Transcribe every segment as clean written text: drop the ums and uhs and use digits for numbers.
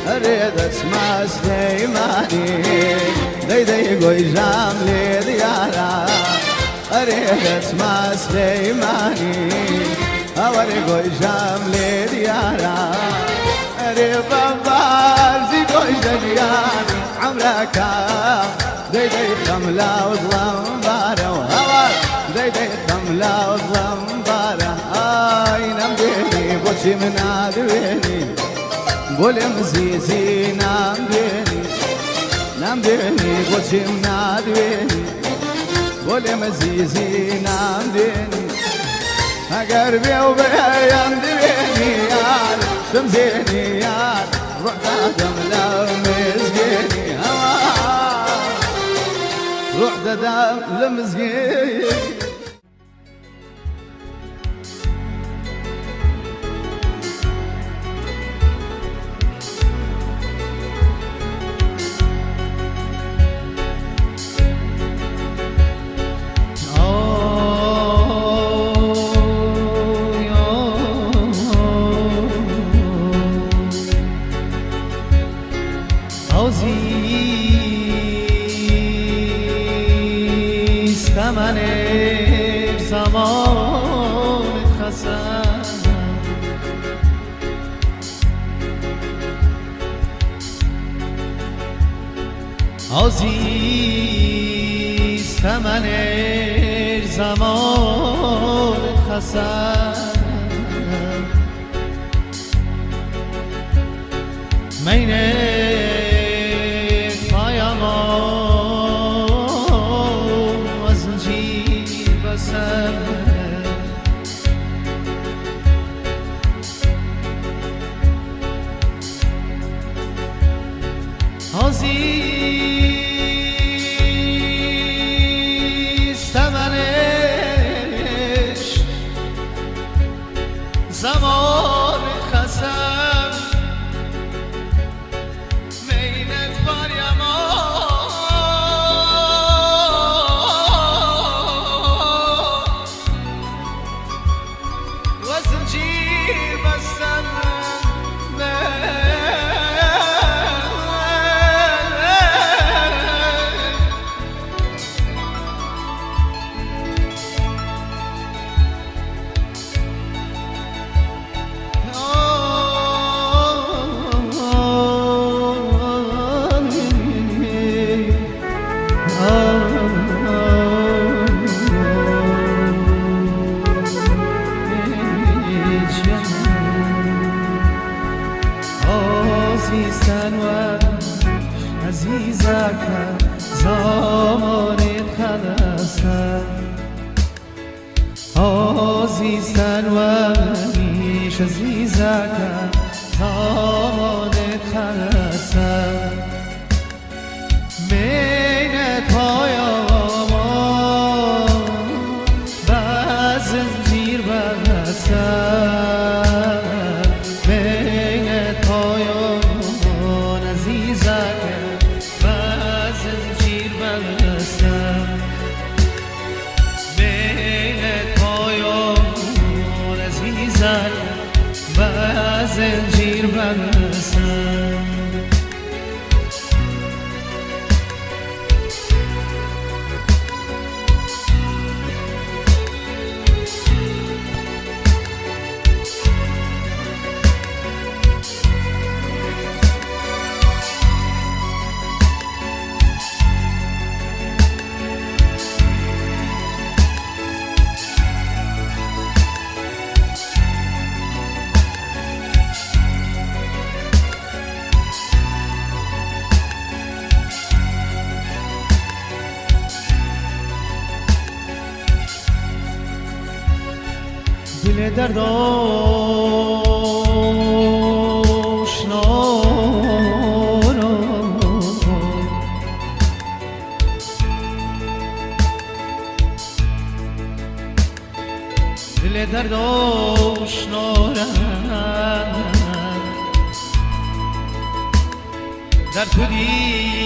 أريد أسمع سليماني ديدي قوي جاملي ديارا أريد أسمع سليماني أوري قوي جاملي ديارا أريد بمبارزي قوي جدياني عمرك ديدي خملة وظلم بارا وهوار ديدي خملة وظلم بارا نمديني بوشي من عدويني بولي مزيزي نمديني بوشي من عدويني بولي مزيزي نمديني قربي وبيان دويني يار شمزيني يار رحت آدم لمزقيني رحت آدم لمزقيني من زمان خسن عزیز من زمان خسن مینه عزیز تمنش زمان خسم مینت باریما و زنجیر بستم عزیزک زمانت خلصن عزیزتن و میش عزیزک زمانت خلصن مینت پایامان و زنجیر بستن مینت پایامان عزیزک زنجیر بستم دل درد آشنا را دل درد آشنا را در تو دیدم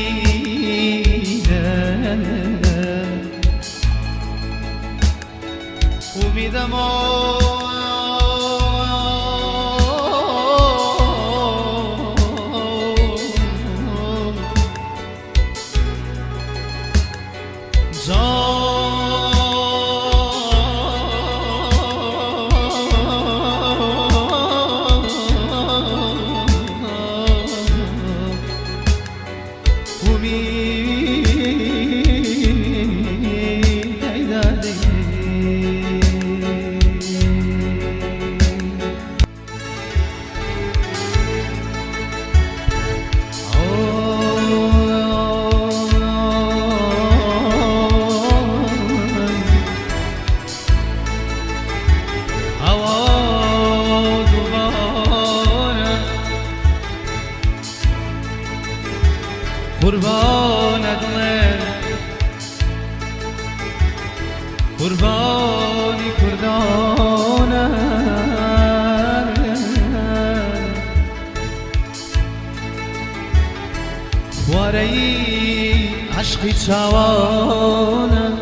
قربانت من قربانی کردانم خواره ای عشقی چوانم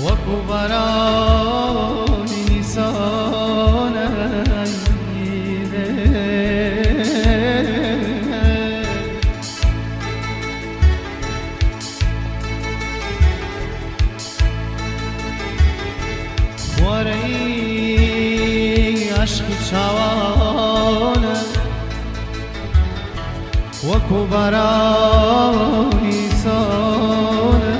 وکو برانی نیسانم ای عشقی چوانه وکو برانی سانه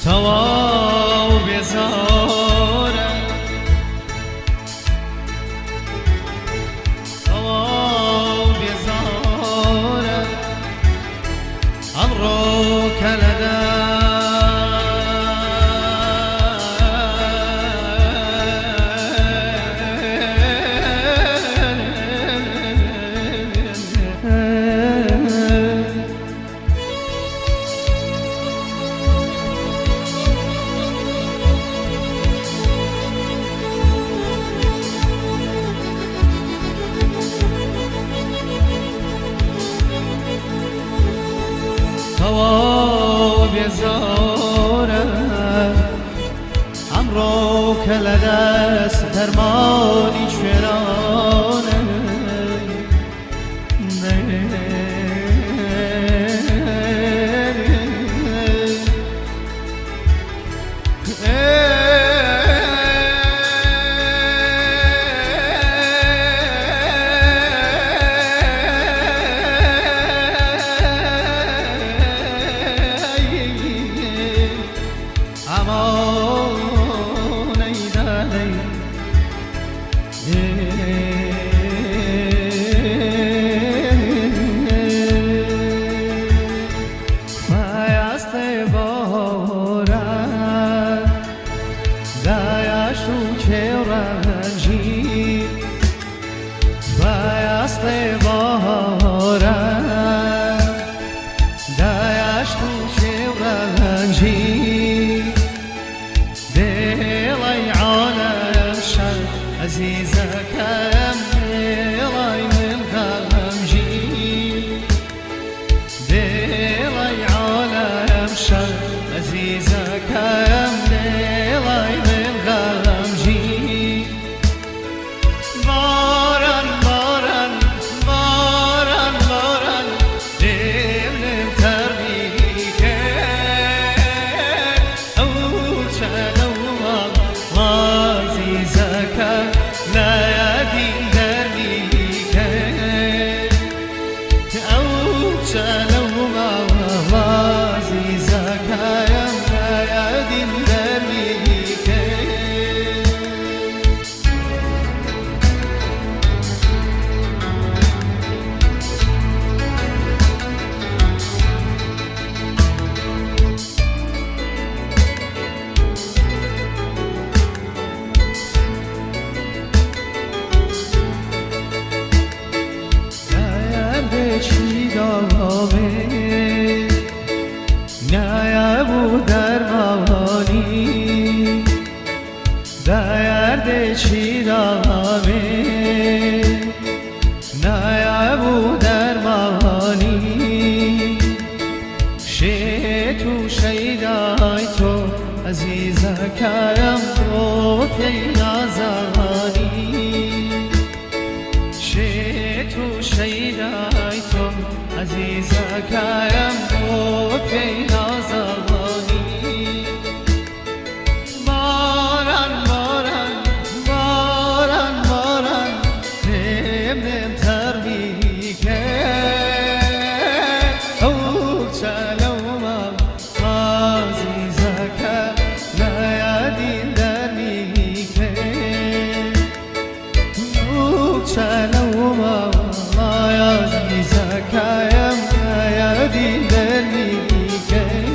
تواو بیزاره تواو بیزاره أمرك لدى هوا بیزاره امرو که لدست درمانی چرانه عزيزك راي من غمجي ديلاي عالم شر عزيزك راي من غمجي باران باران باران باران دمن تربيك أو تلوى عزيزك لا يدين دربيك أو تلوى عزيزك لا يدين دربيك درد چی دامه نه ابو درمانی زکایم رو کی نازانی شیتو شیدای تو عزیز زکایم رو کی نازانی باران باران باران باران نم تر میکه او چلوم عزیزکه نیادین در میکه او چلوم عزیزکه نیادین در میکه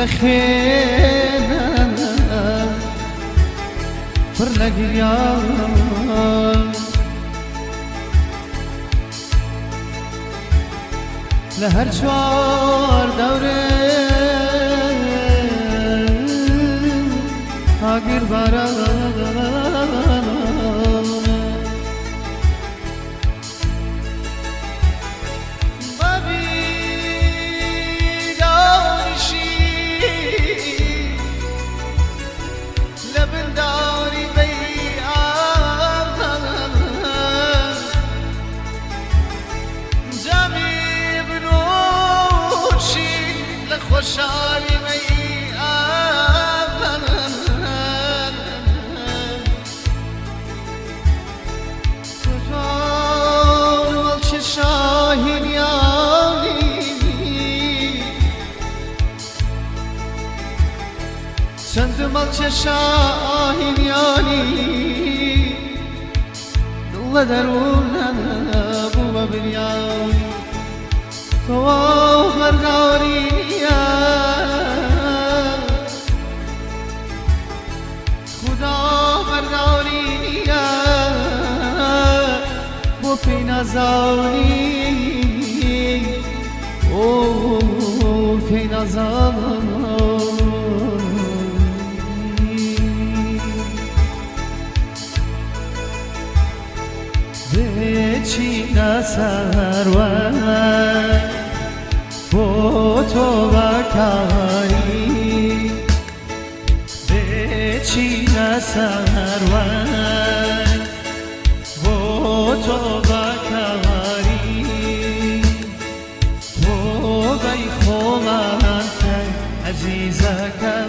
لخينا فرنا قريان لهر شوار دورين هاقر باران خوشحالی می تو چه شاهین یاری چند مال چه شاهین یاری دل درون ابو ببریانی تو مرداری خدا مرداری و پی نزانی او پی نزانی به چی نسروان با تو بکاری به چی نسروان با تو بکاری تو بی خومن که عزیزکم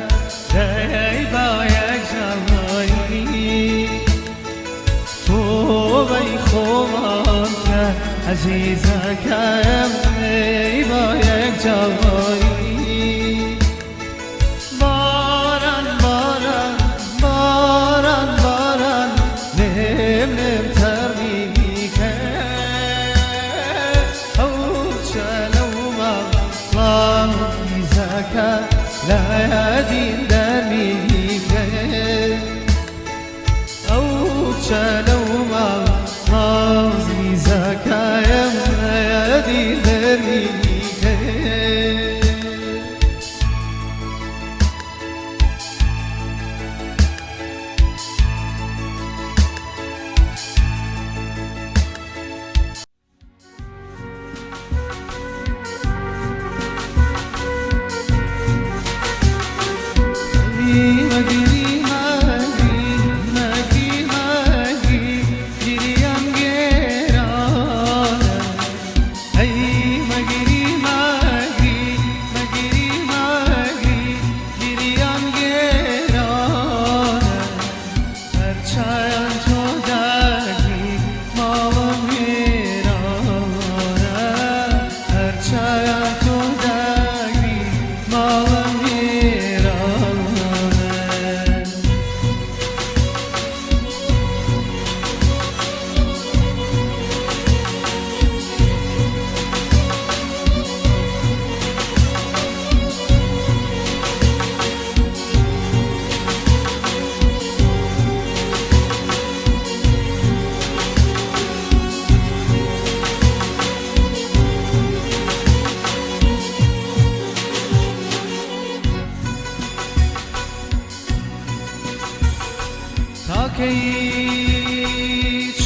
دی با یک جوانی تو بی خومن که عزیزکم دی با یک جوانی باران باران باران باران نم نم تر میکه او چلوم عزیزکم نیادین در میکه او چلوم عزیزکم نیادین در میکه Hey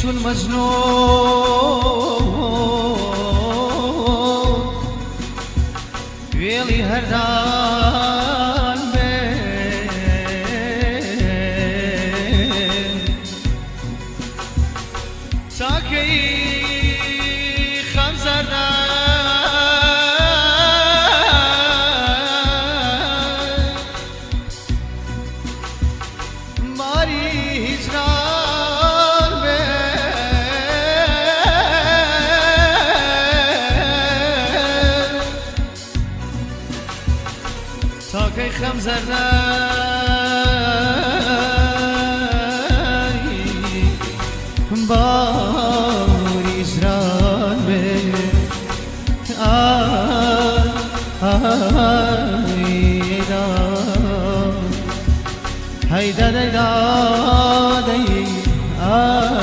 چون مجنون ویلی هردان بین تاکی خمزردان تاکی خم زردایی باری زران به آیدا هیدا دیدا دی آیدا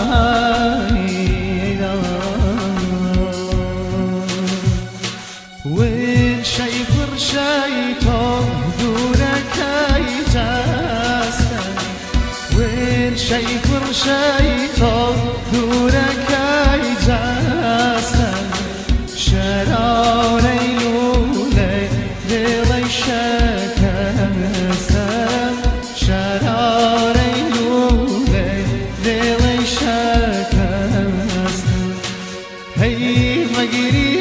وين شايفر شايتو دورك يتاسن وين شايفر شايتو دورك يتاسن شراري لولي ليلي شكستن شراري لولي ليلي شكستن هي مجري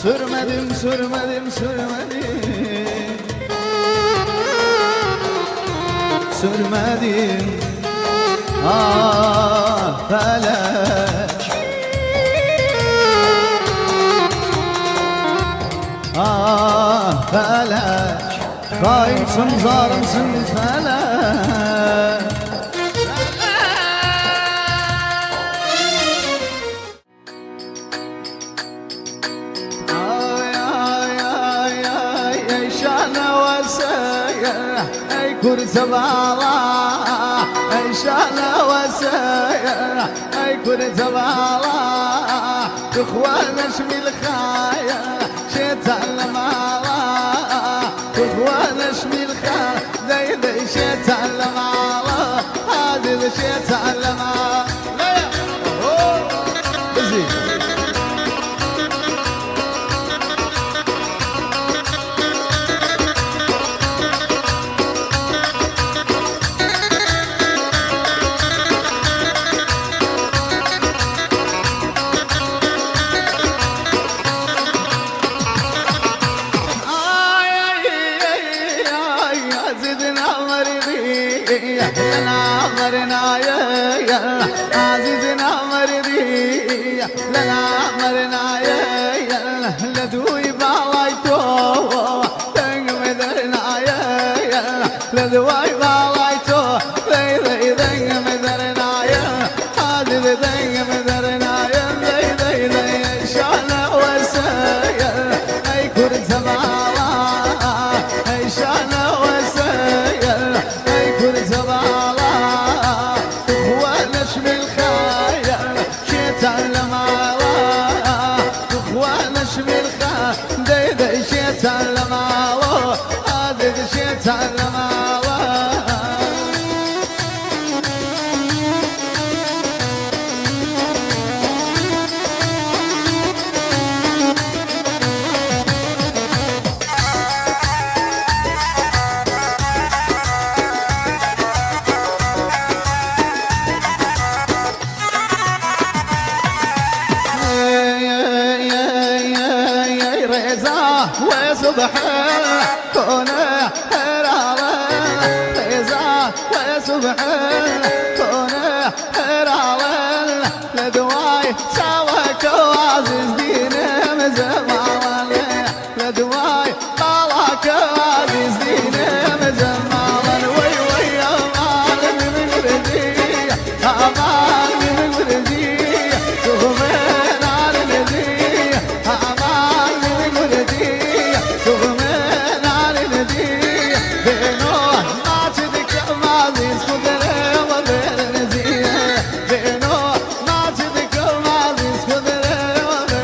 Sürmedim, sürmedim, sürmedim Sürmedim Ah felek Ah felek Hainsin, zalimsin felek كرت بالا اي شانا وسايا اي كرت بالا اخوانا شميل خايا شيت المالا اخوانا شميل خايا داي داي شيت المالا هذه شيت المالا زدنا مريضين لنا مرنا يا عزيزنا مرضي لنا مرنا يا لدوي بالايتو تنمدرنا يا لدوي بالايتو ذي تنمدرنا يا عزيز تنمدرنا يا ذي شانا وسايا اي كرد سماوا اي شانا وسايا اي كرد سماوا هو نشم الخير شيطان لماوا هو نشم الخير ذي شيطان لماوا هذا شيطان لماوا وصبح كونه هراوه ريزا وصبح كونه هراوه لدواي سوا كوازز دين مزمال لدواي طالع كوازز دين مزمال وي وي امان من غردي امان من غردي تغمين على الذي امان من غردي تغمين على الذي بينه ما تذكر ما يسكت وغير نزيه بينه ما تذكر ما يسكت وغير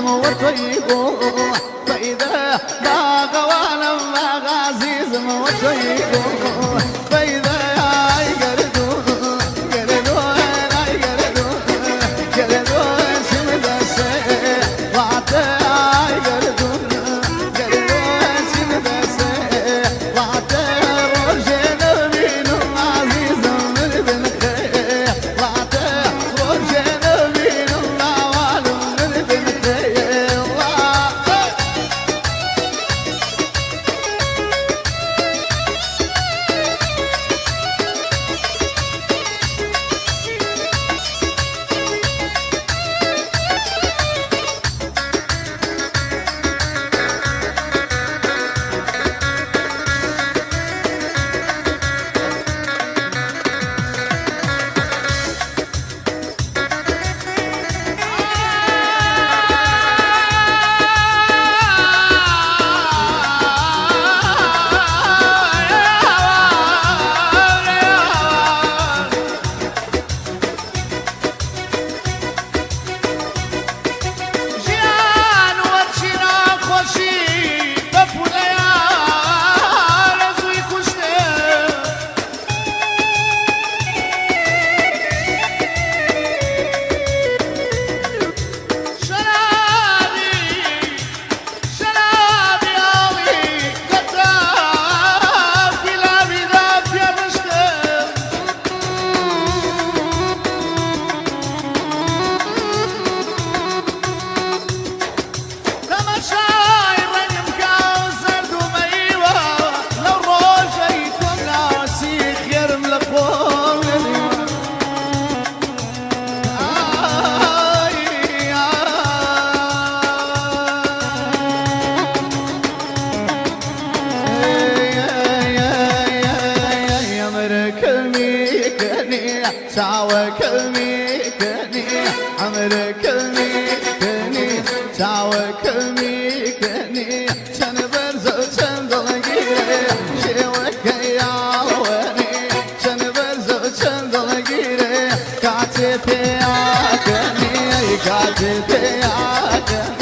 وطيبه فإذا باغ ولما غازيز وطيبه فإذا يقردون يقردون سمد السيء وعطى يقردون سمد السيء وعطى ورجل بينهم عزيز من بن خير وعطى ورجل بينهم عوال من بن خير تعوك الميكني عمرك الميكني تعوك الميكني كان برزو كان ضلقيري شيوك يا واني كان برزو كان ضلقيري كاتتي يا كني كاتتي يا كني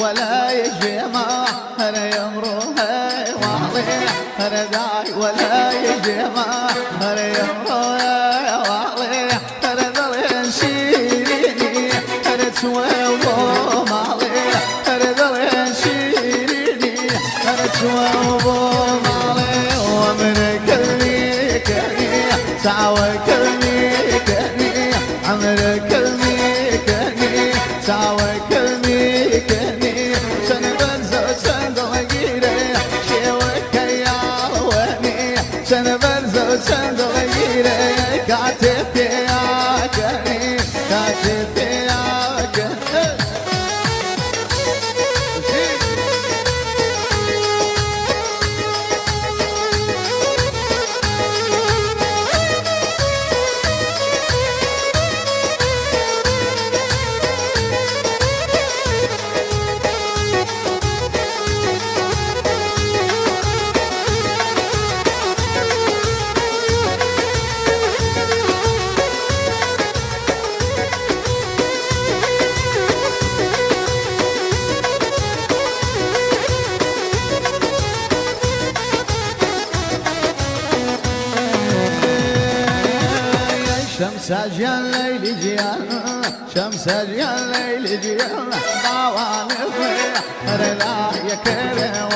ولا يجمع هر يمروها وعلي هر داعي ولا يجمع هر يمروها وعلي هر ذل شيريني هر توابو مالي هر ذل شيريني هر توابو مالي ومرك الميكني تعوك الميكني عمرك الميكني تعوك الميكني سن برزو سن غيري كاتب يا كني كاتب يا كني شمس جيان ليل جيان شمس جيان ليل جيان طوال الضيح رلا يكرم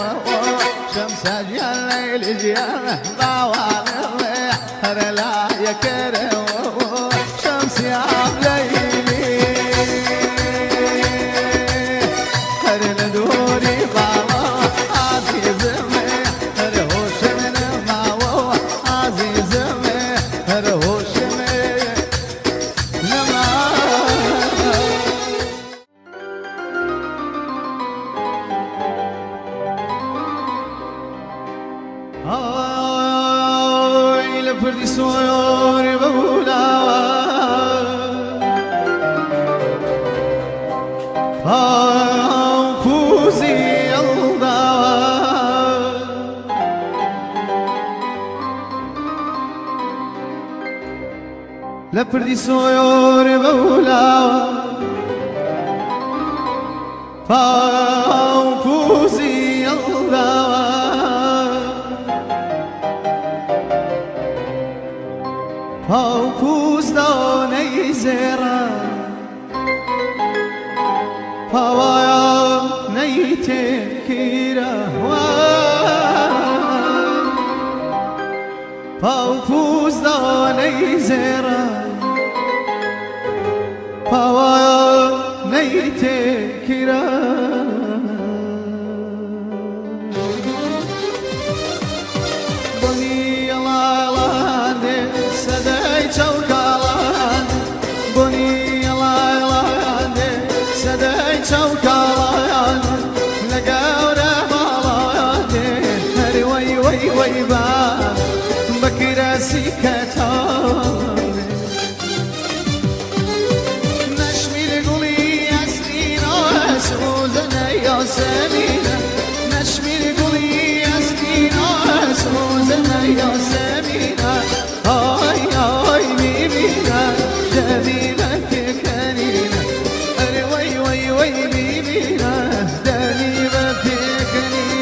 شمس جيان ليل جيان طوال الضيح رلا يكرم شمس يا ليلي هر ندوري بابا عزيز هر هوش من ماو عزيز هر هوش هاي لبردي سويوري بولا هاي فوزي الله لبردي سويوري بولا هاي فوزي الله هاو پوستانه زرا هوایا نیته کیرا هاو پوستانه زرا هوایا نیته کیرا چوکالان بونی لایلان صدای چوکالان لگاوره مالان هر وی وی وی با بکراسی کتان نشمیل گلی اسمین و سوزن یاسمین نشمیل گلی اسمین و سوزن یاسمین آی آی میبینم جدیدت کنینم اره وی وی وی میبینم جدیدت کنینم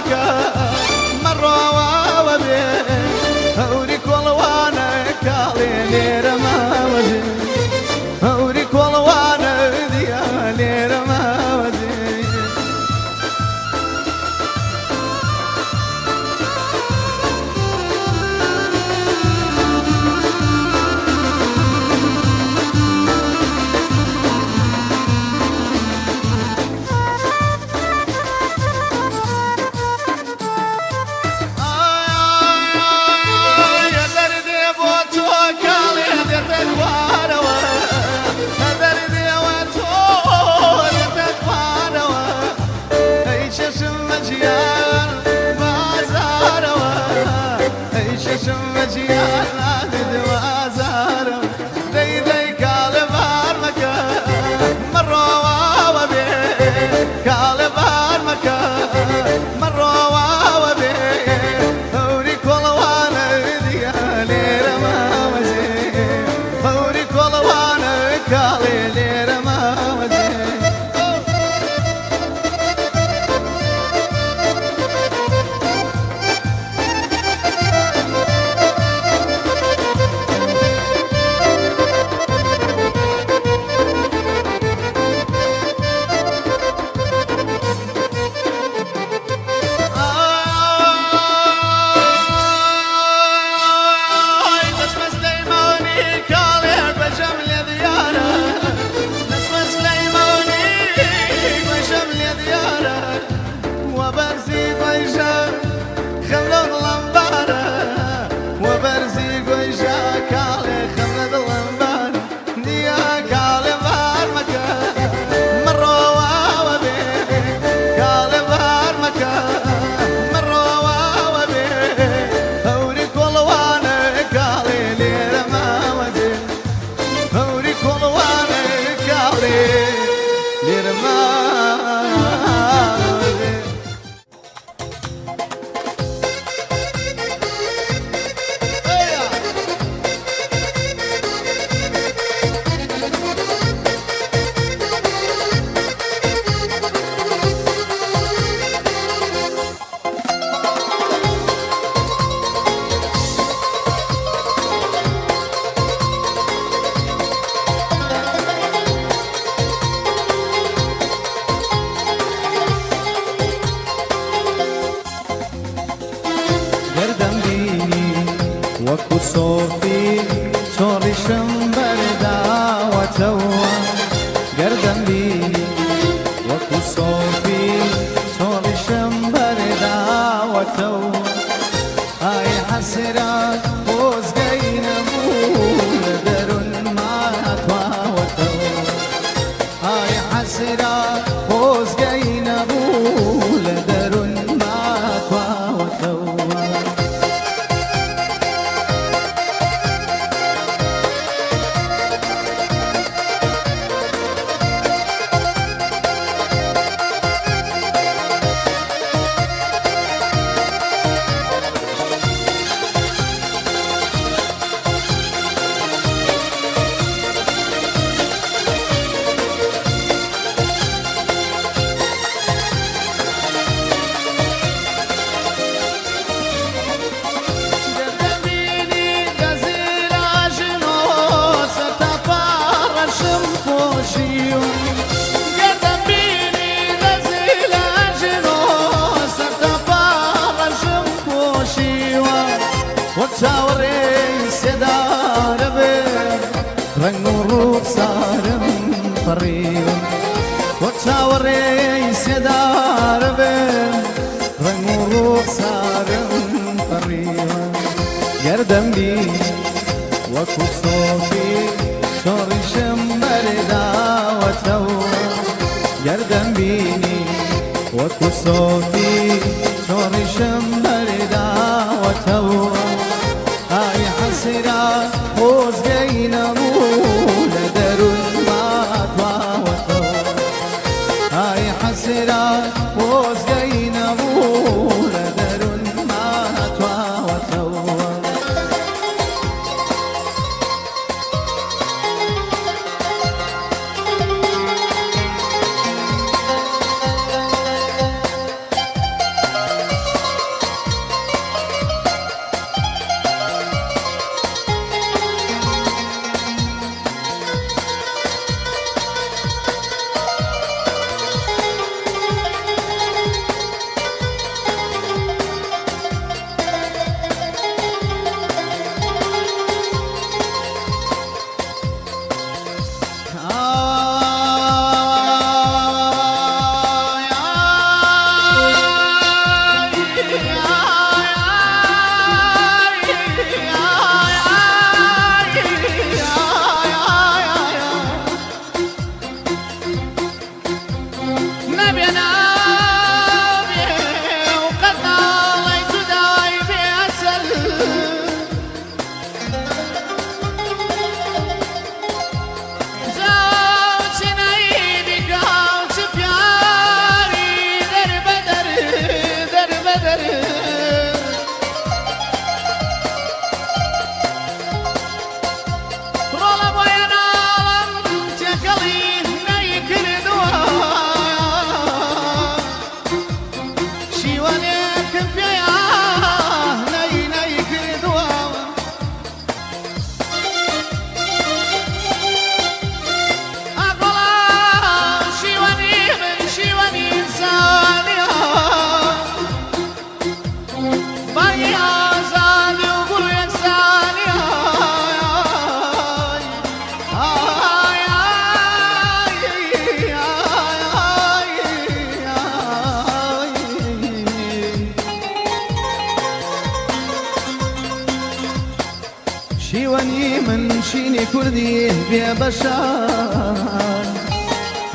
مكة مرة وبيه هوريك والوانا كالي ليرة ما وزين هوريك والوانا ديا ليرة ما وزين وەکو سۆفی چۆڕیشم بەرداوەتەوە گەردەم بینی وەکو سۆفی چۆڕیشم بەرداوەتەوە ئای حەسرات خۆزگەی نەبوو لە دەروون ماتواوەتەوە ئای حەسرات خۆزگەی نەبوو لە دەروون ماتواوەتەوە ڕنگ و ڕووخسارم پەڕیوە وە چاوەڕێی سێدارە بێم ڕنگ و ڕووخسارم پەڕیوە گەردەم بینی وەکو سۆفی چۆڕیشم بەرداوەتەوە گەردەم بینی وەکو سۆفی چۆڕیشم بەرداوەتەوە ئای حەسرات خۆزگەی نەبوو لە دەروون ماتواوەتەوە ئای حەسرات خۆزگەی نەبوو لە دەروون ماتواوەتەوە شيني كردي بيا بشار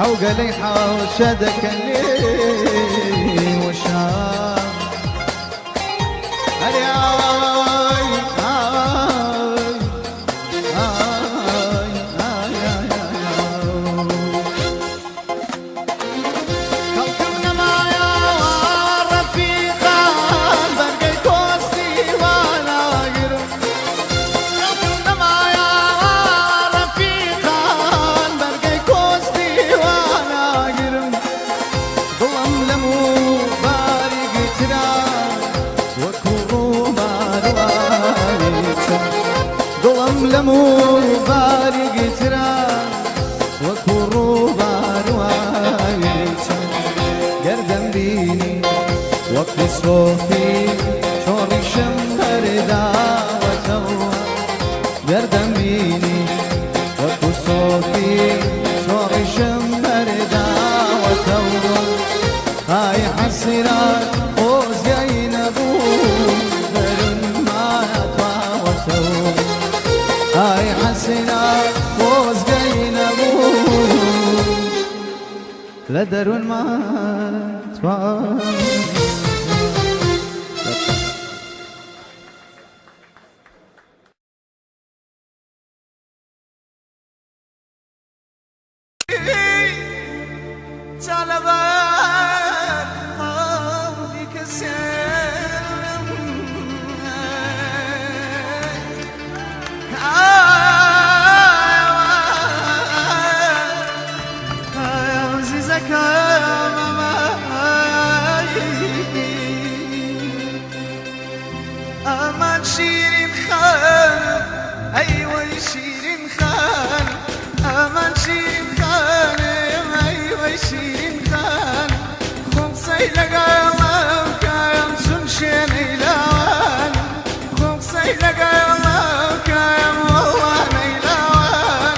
أو قلي حوشدك اللي وشار لمو بارق ترى وكرو باروايتا قردم بيني وقت صوفي شوري شمر دعوته قردم بيني وقت صوفي شوري شمر دعوته هاي حسرات وزين ابوه برن ما يطاوته هاي حسنات وزقين ابوه لدر ما تفاوت أمان شيرين خان أيوة شيرين خان أمان شيرين خان أيوة شيرين خان خمسي لقى الله كايم سنشين إلوان خمسي لقى الله كايم والله نيلوان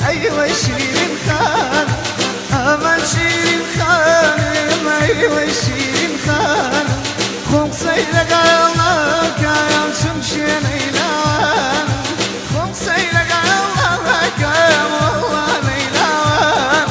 أيوة شيرين خان أمان شيرين خان أيوة شيرين خان خمسي لقى الله كايم سمشين إلوان خمسي لقى الله كايم والله نيلوان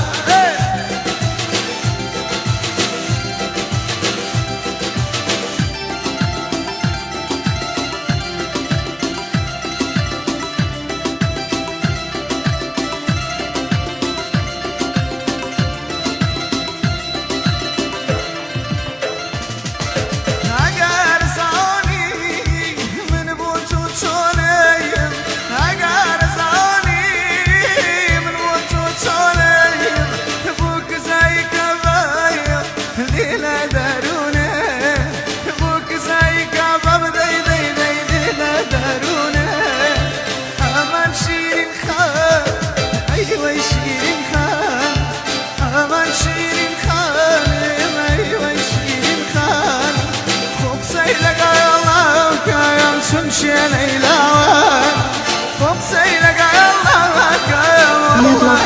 سمشين إلوان خمسي لقى الله كايم والله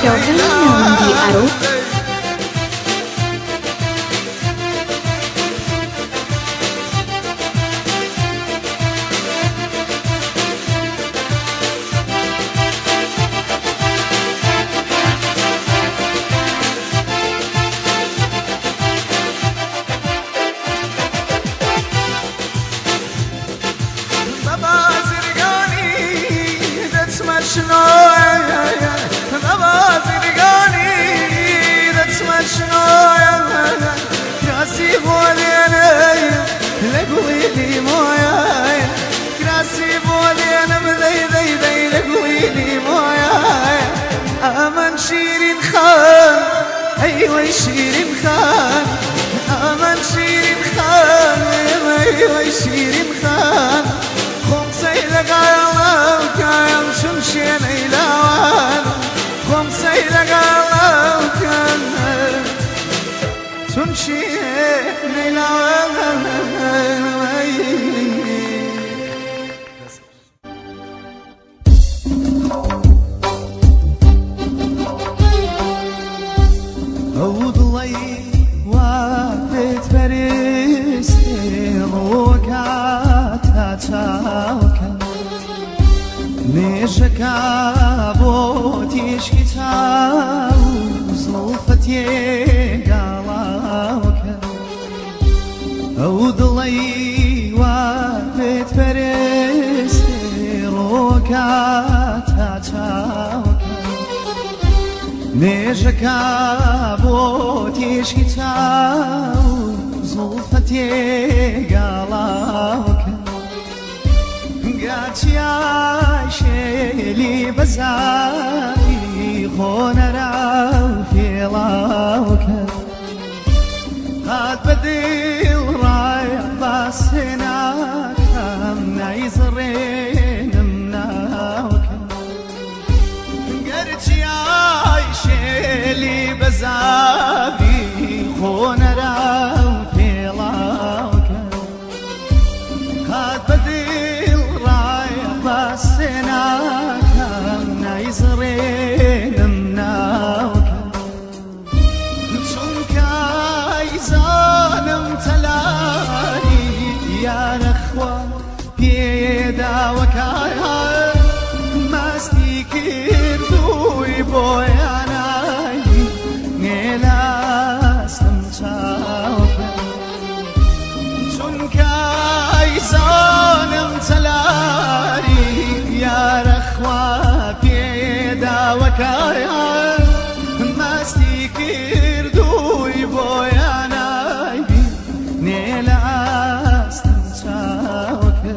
لقويلي موياي كراسي بولي أنا بذي ذي ذي لقويلي موياي أمن شي وي شيرين خان أمان شيرين خان وي شيرين خان خمسي لقالا وكايم شمشين إلاوان خمسي لقالا وكايم شمشين إلاوان أوضلي وافت فرستي روكاتا تاوكا نشكا بوتيش كتاو زلفتي قالاوكا أوضلي وافت فرستي روكاتا تاوكا نيجكا بوتيش كتاو زلفتي قالاوكا قاتي عايشي بزاي خونراو في لاوكا قد بدل رايح باسنا كم نايزرين مناوكا قرتي عايشي بزاي خونراو في لاوكا قد بدل رايح باسنا كم نايزرين مناوكا زانم تلاني يا نخوة بيدا وكايا ماستي كردوي بوياناي نيلا استمتاوكا تنكاي زانم تلاني يا نخوة بيدا وكايا ماستي كردوي بوياناي نيلا استمتاوكا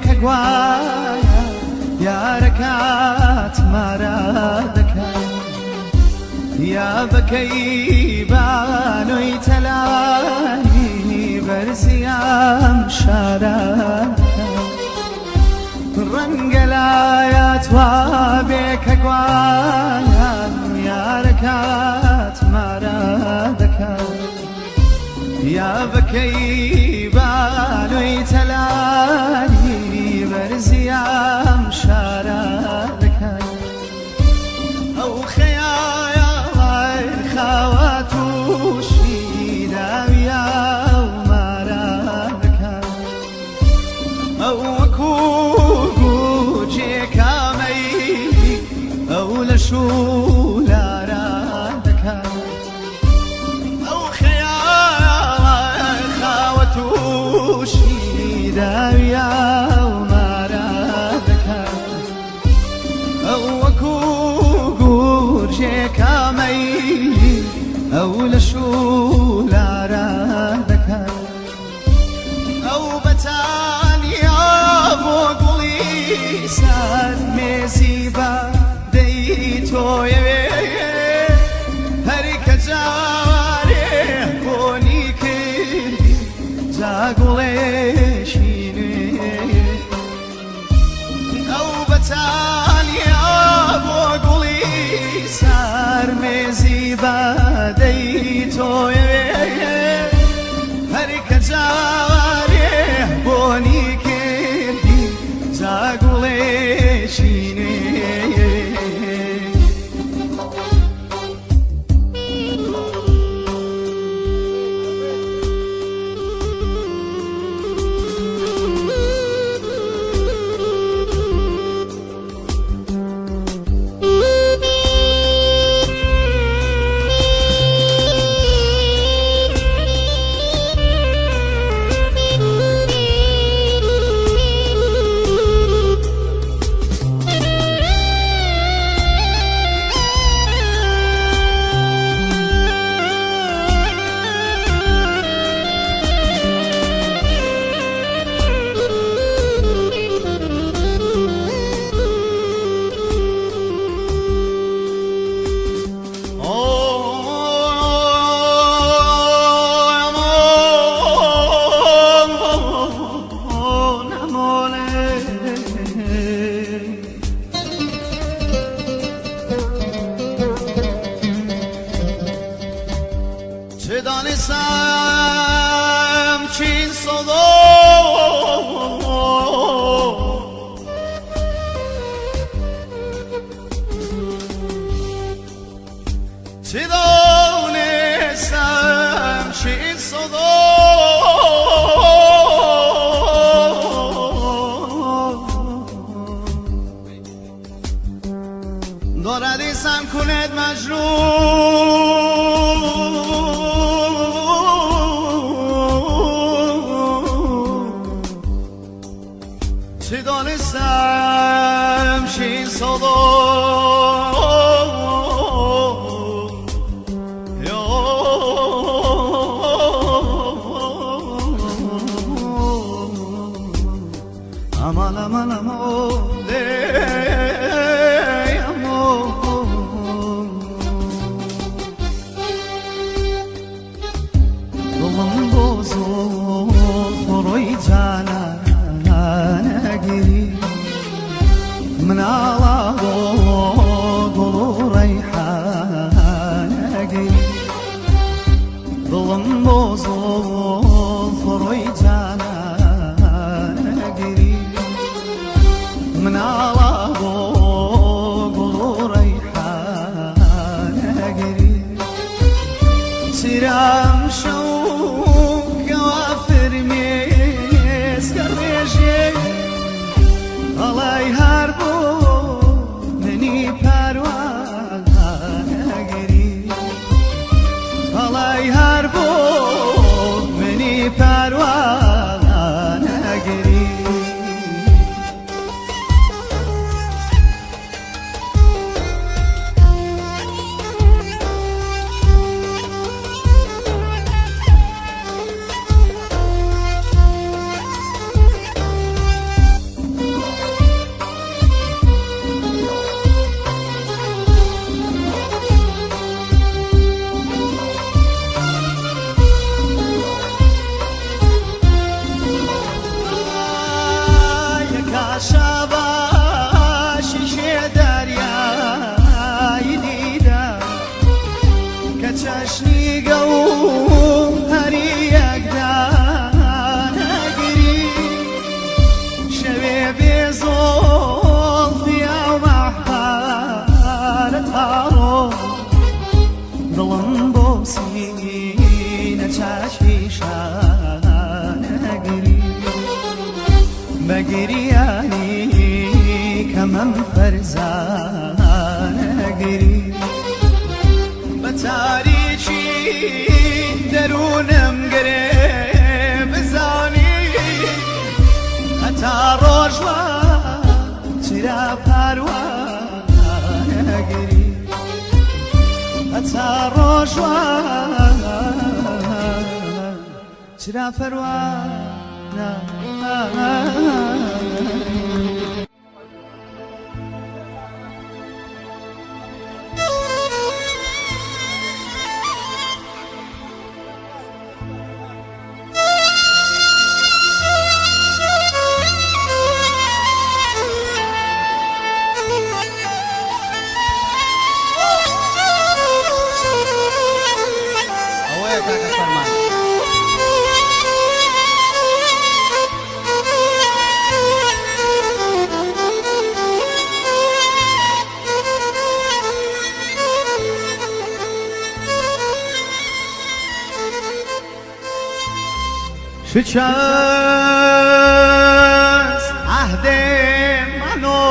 كقوايا يا ركات مرادك يا بكي بانو يتلاني برزيام شارك رنقلايا توابك قوايا يا ركات مرادك يا بكي بانو يتلاني برزيام شارك أو خيايا خواتو شيدا ويا ومرادك أو كوكو جيكا مي أو لشولا رادك شيدا ويا ومرادك أو كوكور جيكا مي أو لشولا رادك أو بتانيا بوغلي ساد ميزيبا ديتو يبي هريك جاري بوني كردي زاقوليشيني أو بتانيا بوغلي سار ميزيبا ديتو يبي هريك جاري بوني كردي زاقوليشيني دارد ایسم کند مجنون چه دانستم چه این صدا aman aman aman دلم بزرگ روی جانم نگیری من علا گل ریحان نگیری دلم بزرگ روی جانم نگیری من علا گل ریحان نگیری سیرم شو Alay harbo meni parwana giri Alay harbo meni parwana giri چشنی گوهری یکدان نگیری شوی بی زلفی و محبت هارو دلم با سینه چشیشان نگیری بگیری یعنی کمم فرزان نگیری تاریکی درونم گره بزانی حتی روشوا چرا پروانه نگیری حتی روشوا چرا پروانه شکست عهد منو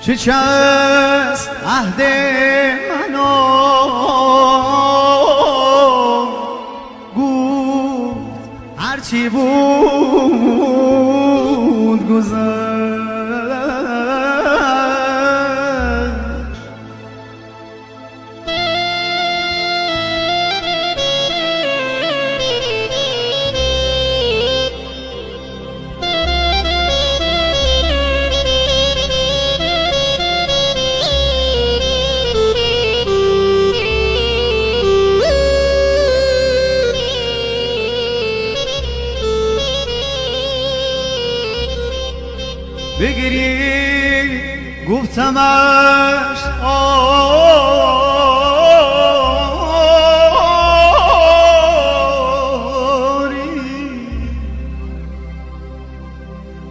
شکست عهد منو گفت هرچی بود گذشت بگیری گفتمش آری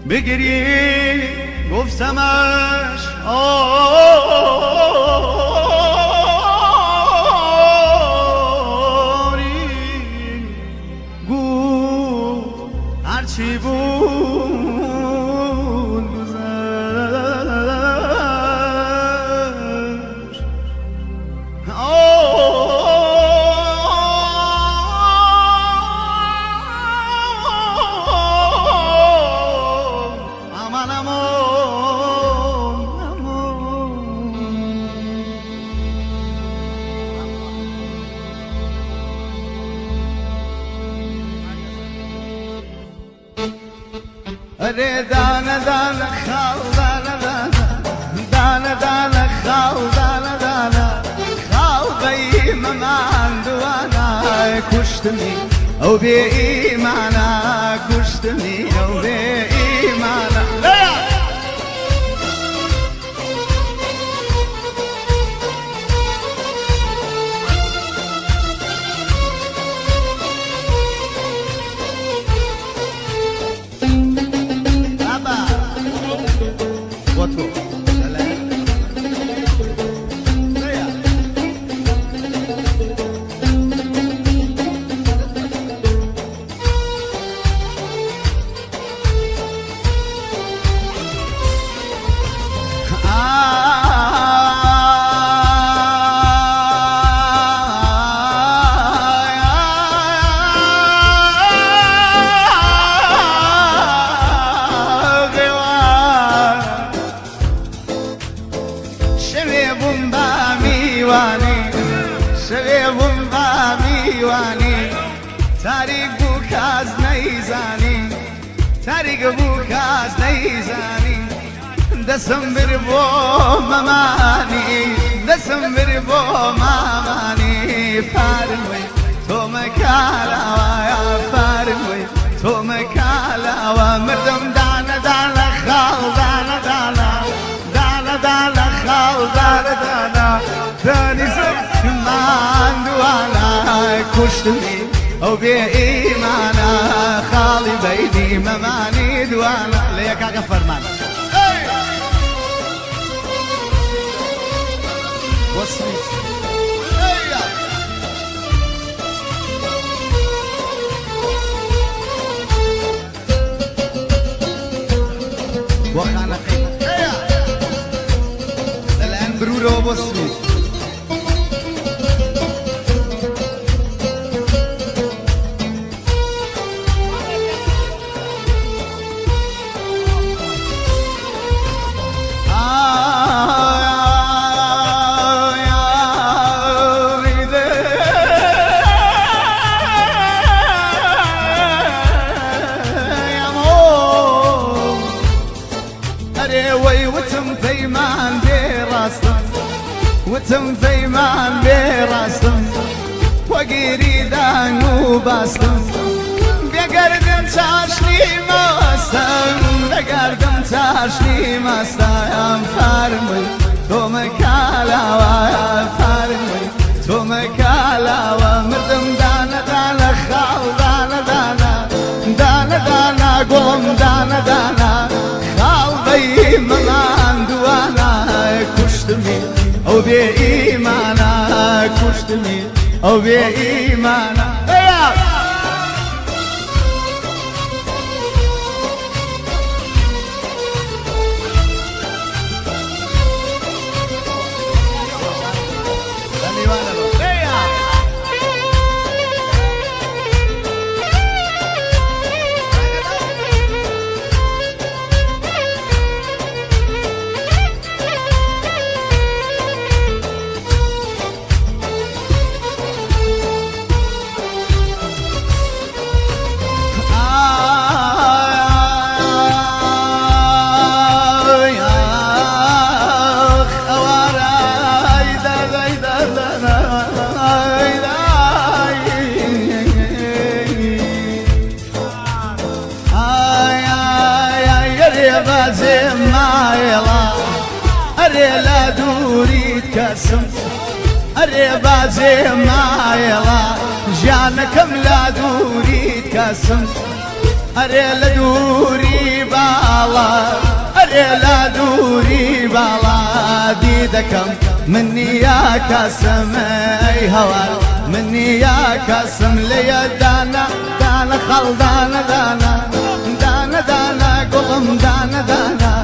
بگیری گفتمش آری گو بود گذشت امان اري دانا دانا خال دانا دانا دانا دانا خال دانا دانا خال بي ممان دوانا كشتني او بإيمانا كشتني او بإيمانا شبيب باميواني تاريخ بوكاز نيزاني تاريخ بوكاز نيزاني دسمبر بو مماني دسمبر بو مماني فارنوي تو مكالا يا فارنوي تو مكالا ومردم دانا دانا خال دانا دانا دانا دانا خال دانا دانا داني زمان دوانا كشتني او بإيمانا خالي بيدي مماني دوانا ليك اقا فرمان وصميت وخانا قيمة الآن برورو وصميت وتم فيمان براستم وتم فيمان براستم وقيري دانو باستم بقردم تاشني ماستم بقردم تاشني ماستم فارمي تو مكالا ويا فارمي تو مكالا ومردم دانا دانا خال دانا دانا دانا دانا قوم دانا دانا خال ممان دوانا كشتني او بإيمانا كشتني او بإيمانا لا دوري تكسم الربا زي ما يلا جانكم لا دوري تكسم لا دوري بالا لا دوري بالا ديدكم مني يا كسم اي هوال مني يا كسم لي دانا دانا خل دانا دانا دڵم دانەدانا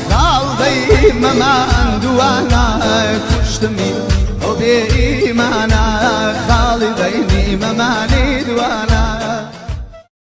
خاڵ دەی مەمان دوانە کوشتمی ئەو بێئیمانە خاڵی دەینی مەمان